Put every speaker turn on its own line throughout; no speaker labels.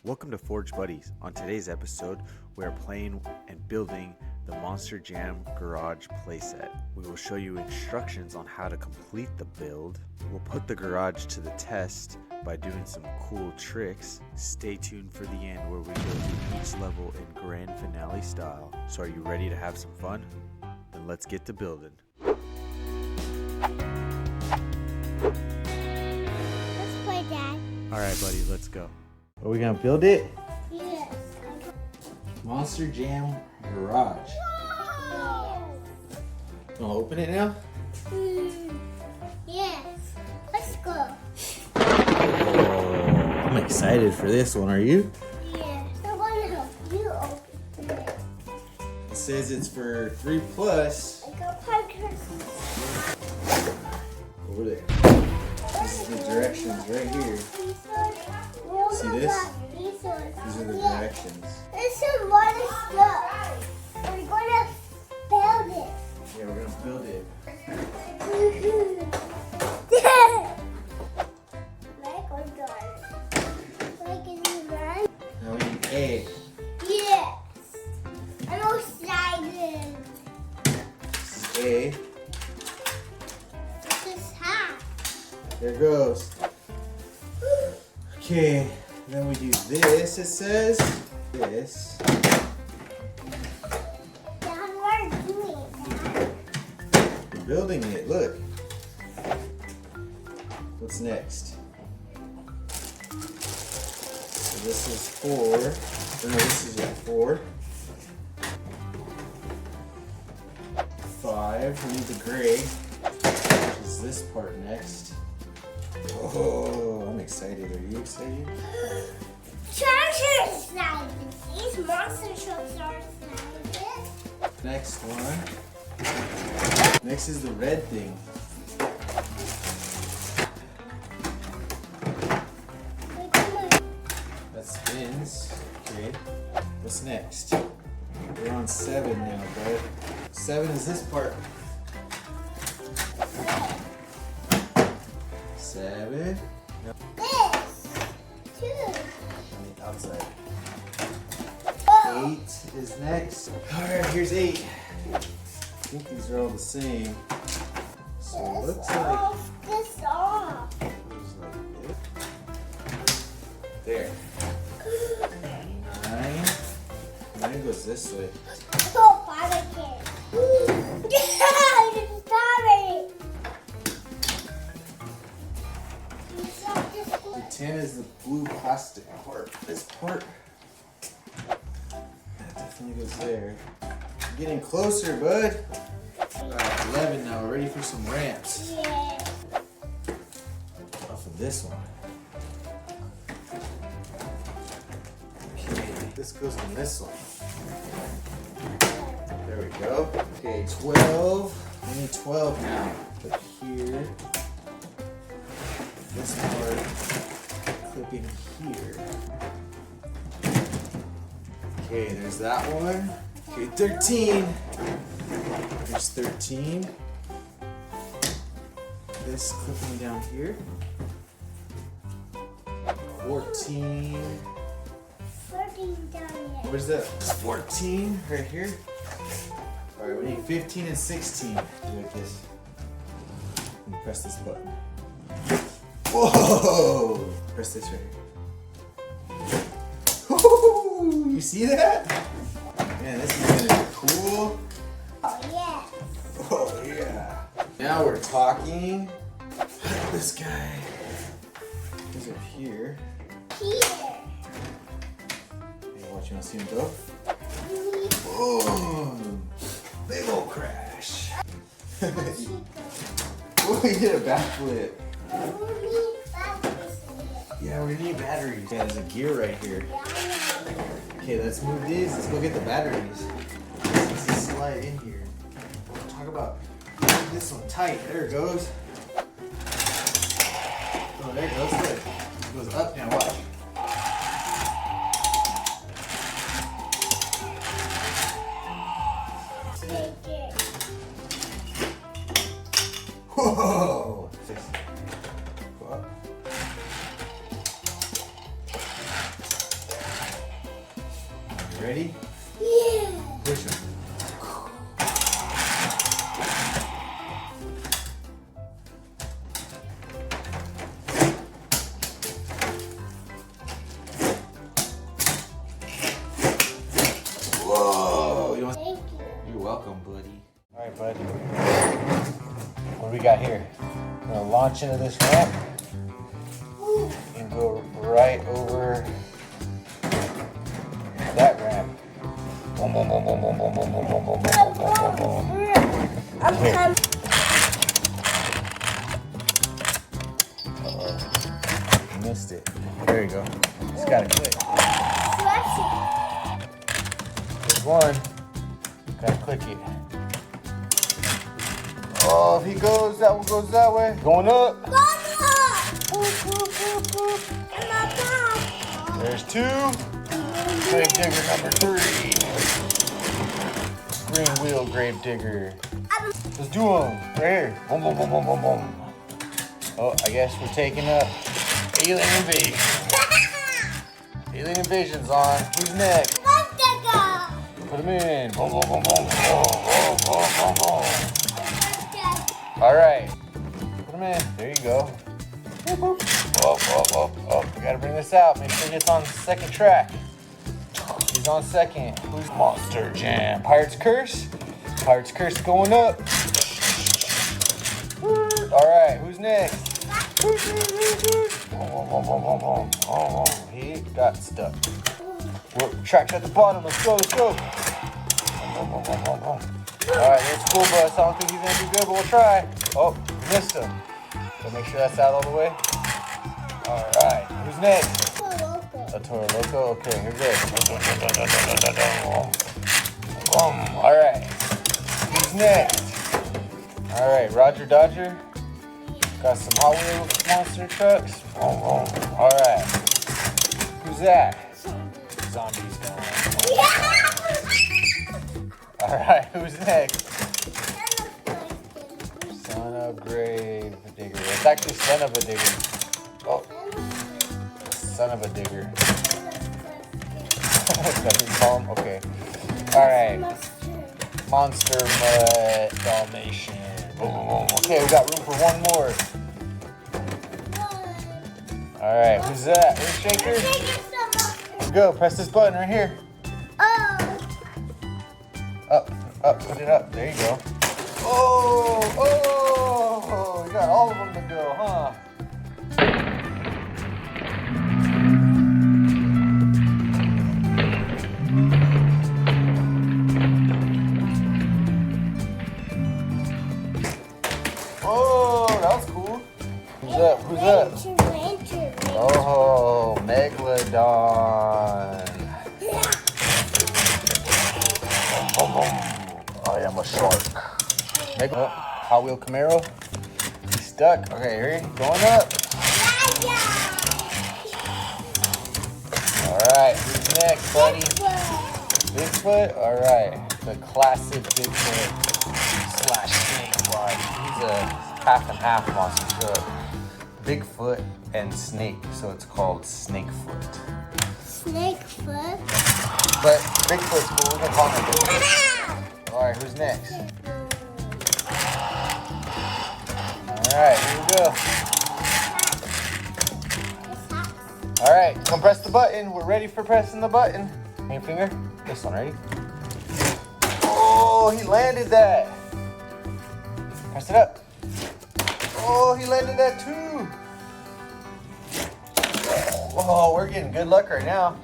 Welcome to Forge Buddies. On today's episode, we are playing and building the Monster Jam Garage Playset. We will show you instructions on how to complete the build. We'll put the garage to the test by doing some cool tricks. Stay tuned for the end where we go through each level in grand finale style. So are you ready to have some fun? Then let's get to building.
Let's play, Dad.
Alright buddy, let's go. Are we gonna build it?
Yes.
Monster Jam Garage. You wanna open it now?
Yes. Let's go.
Oh, I'm excited for this one, are you?
Yes. I want to help you open it.
It says it's for 3+.
I got Parker's.
Over there. This is the directions right here. See this? These are the directions.
This is what is stuff. We're gonna build it.
Yeah, we're gonna build it. Now we need A.
Yes. I'm excited.
This is A.
This is half.
There it goes. Okay, then we do this, it says. This.
Dad, we're doing that.
We're building it, look. What's next? So this is 4. Or no, this is 4. 5, we need the gray. Which is this part next. Oh, I'm excited. Are you excited?
Treasure excited. These monster trucks are excited.
Next one. Next is the red thing. That spins. Okay. What's next? We're on 7 now, bud. 7 is this part. 7.
This. 2.
On the outside.
Oh.
8 is next. Alright, here's 8. I think these are all the same. So it looks like
Off. This off.
goes like this. There. 9 goes this way.
Oh, Father Kid. Dad, stop it.
The 10 is the blue plastic part. This part. That definitely goes there. Getting closer, bud. Alright, 11 now. We're ready for some ramps.
Yeah.
Off of this one. Okay, this goes on this one. There we go. Okay, 12. We need 12 now. Put here. This part. Clip in here. Okay, there's that one. Okay, 13. There's 13. This clipping down here. 14.
14 down here.
Where's that? 14 right here. Alright, we need 15 and 16. Do like this. And press this button. Whoa! Press this right here. Woo! You see that? Man, this is gonna be cool.
Oh, yeah.
Oh yeah. Now we're talking. This guy is up here.
Here.
Hey, watch, you wanna see him go? Boom! Big ol' crash. Oh, he did a backflip. Yeah, we need batteries. Yeah, there's a gear right here. Okay, let's move these. Let's go get the batteries. Let's slide in here. Talk about this one tight. There it goes. Oh, there it goes. Good. It goes up now. Watch. Whoa! Go up. Ready?
Yeah.
Push him. Whoa!
Thank you.
You're welcome, buddy.
All right, bud. What do we got here? We're gonna launch into this ramp and go right over that ramp. Boom, boom, boom, boom, boom, boom, boom, boom, boom, boom, boom, boom, boom, boom.
I'm coming.
Missed it. There you go. Just gotta click. There's one. Gotta click it. Oh, if he goes, that one goes that way. Going up. There's two. Grave digger number 3. Green wheel grave digger. Let's do them. Right here. Boom, boom, boom, boom, boom, boom. Oh, I guess we're taking up alien invasion. Alien invasion's on. Who's next? Put them in. Boom, boom, boom, boom. Boom, boom, boom, boom, boom. All right. Put them in. There you go. Boop, boop. Oh, oh, oh, oh. We gotta bring this out. Make sure he gets on second track. He's on second. Who's Monster Jam? Pirate's Curse. Pirate's Curse going up. All right. Who's next? Boom, boom, boom, boom, boom, boom. Oh, he got stuck. We're tracked at the bottom. Let's go, let's go. Boom, boom, boom, boom, boom, boom. All right, there's school bus. I don't think he's gonna do good, but we'll try. Oh, missed him. So make sure that's out all the way. All right, who's next? A Toro Loco. Okay, here we go. All right, who's next? All right, Roger Dodger. Got some Hot Wheels monster trucks. All right, who's that? Zombies going. All right, who's next? Son of Grave Digger. It's actually Son of a Digger. Oh, Son of a Digger. That's what you call him? Okay. All right. Monster Mutt Dalmatian. Boom, boom, boom. Okay, we got room for one more. All right, who's that? Who's Shaker? Go, press this button right here. Up, put it up. There you go. Oh, you got all of them to go, huh? Oh, that was cool. Who's up? Who's up? Oh, Megalodon. I am a shark. Hot Wheel Camaro. He's stuck. Okay, here, going up. All right, who's next, buddy? Bigfoot. All right, the classic Bigfoot / snake body. He's a half and half monster truck. Bigfoot and snake, so it's called Snakefoot.
Snakefoot.
But Bigfoot's cool. We're gonna call him Bigfoot. All right, who's next? All right, here we go. All right, come press the button. We're ready for pressing the button. Main finger. This one, ready? Oh, he landed that. Press it up. Oh, he landed that too. Oh, we're getting good luck right now.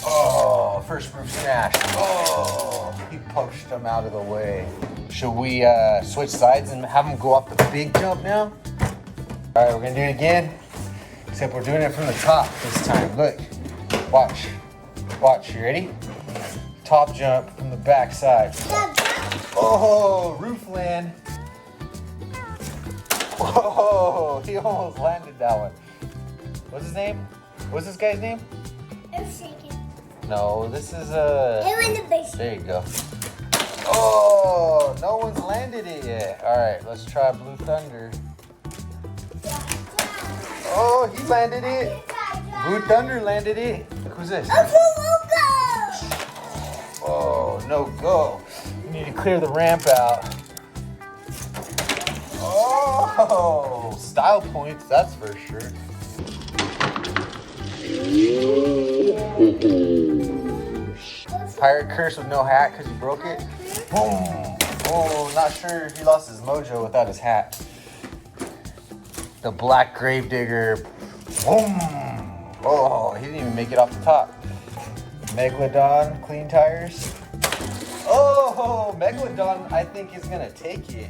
Oh, first roof smashed. Oh, he pushed him out of the way. Should we switch sides and have him go off the big jump now? All right, we're gonna do it again, except we're doing it from the top this time. Look, watch, you ready? Top jump from the back side. Oh, roof land. Whoa, he almost landed that one. What's his name? What's this guy's name? No, this is there you go. Oh, no one's landed it yet. All right, let's try Blue Thunder. Oh, he landed it. Blue Thunder landed it. Look, who's this? Oh, no go. We need to clear the ramp out. Oh, style points, that's for sure. Pirate curse with no hat because you broke it. Boom. Oh, not sure he lost his mojo without his hat. The black gravedigger. Boom. Oh, he didn't even make it off the top. Megalodon, clean tires. Oh, Megalodon, I think is gonna take it.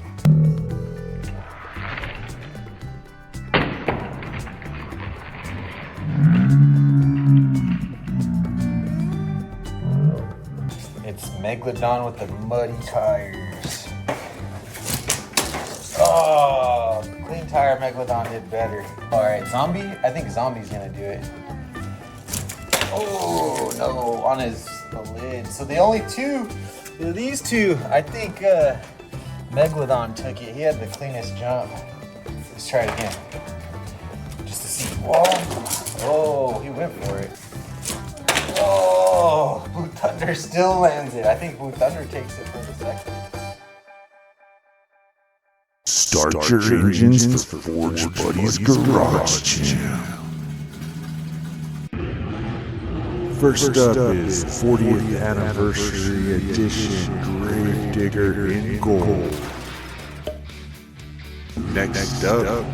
It's Megalodon with the muddy tires. Oh, clean tire Megalodon did better. All right, Zombie, I think Zombie's gonna do it. Oh, no, on the lid. So the only two, these two, I think Megalodon took it. He had the cleanest jump. Let's try it again. Just to see. Whoa. Oh, he went for it. Oh, Blue Thunder still lands it. I think Blue Thunder takes it for the second.
Start your engines for Forge Buddy's Garage Jam. First up is 40th Anniversary Edition Gravedigger in gold. Next up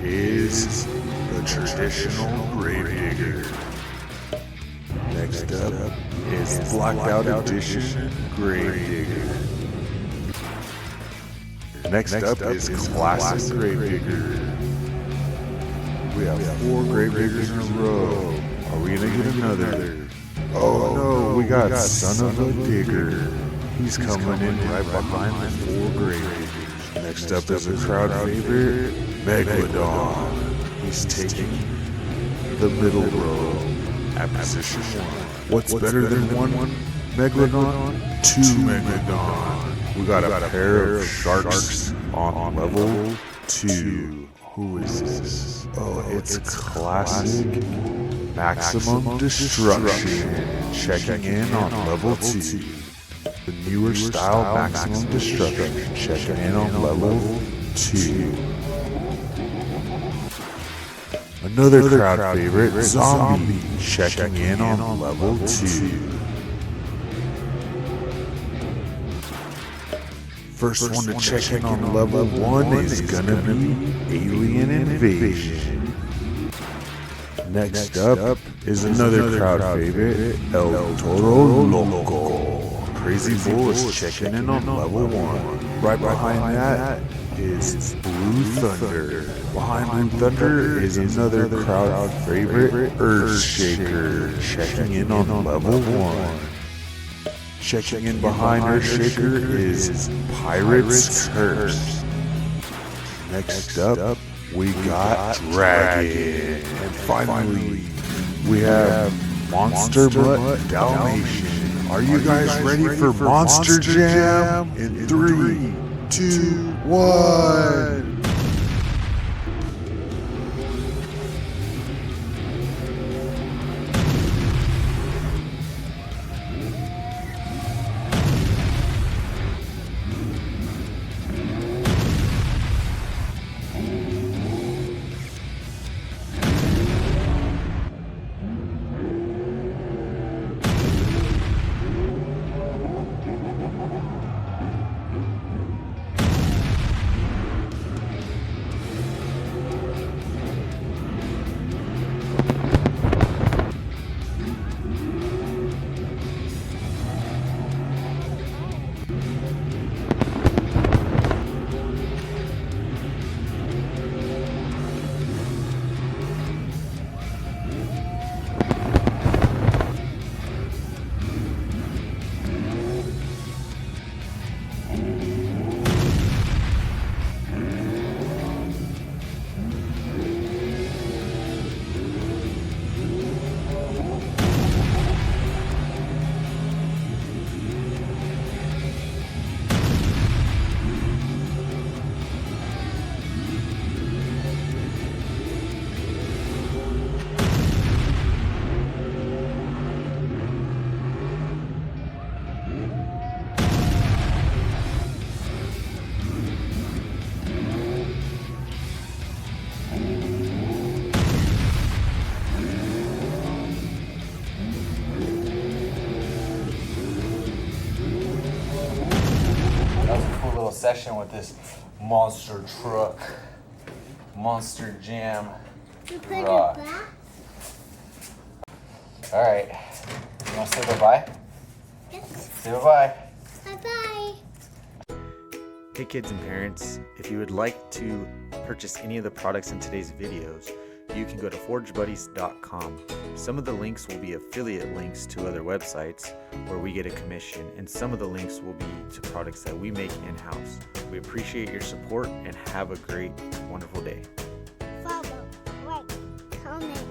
is the traditional Gravedigger. Next up is Blackout Edition Gravedigger. Next up is Classic Gravedigger. We have 4 Gravediggers in a row. Are we gonna get another? Oh no, we got Son of a Digger. He's coming in right behind the 4 Gravediggers. Next up is a crowd favorite, Megalodon. He's taking the middle row at position 1. What's better than 1 Megalodon? 2 Megalodon. We got a pair of sharks on level 2. Who is this? Oh, it's Classic Maximum Destruction. Checking in on level 2. The newer style Maximum Destruction. Checking in on level 2. Another crowd favorite, Zombie. Checking in on level 2. First one to check in on level 1 is gonna be Alien Invasion. Next up is another crowd favorite, El Toro Loco. Crazy Bull is checking in on level 1. Right behind that is Blue Thunder. Behind Blue Thunder is another crowd favorite, Earthshaker. Checking in on level 1. Checking in behind Earthshaker is Pirate's Curse. Next up, we got Dragon. And finally, we have Monster Mutt Dalmatian. Are you guys ready for Monster Jam? In 3, 2, 1.
session with this monster truck. Monster Jam
You put
Garage.
it back?
Alright. You want to say bye-bye?
Yes.
Say bye-bye.
Bye-bye.
Hey kids and parents, if you would like to purchase any of the products in today's videos, you can go to forgebuddies.com. Some of the links will be affiliate links to other websites where we get a commission, and some of the links will be to products that we make in-house. We appreciate your support and have a great, wonderful day.
Follow, like, comment,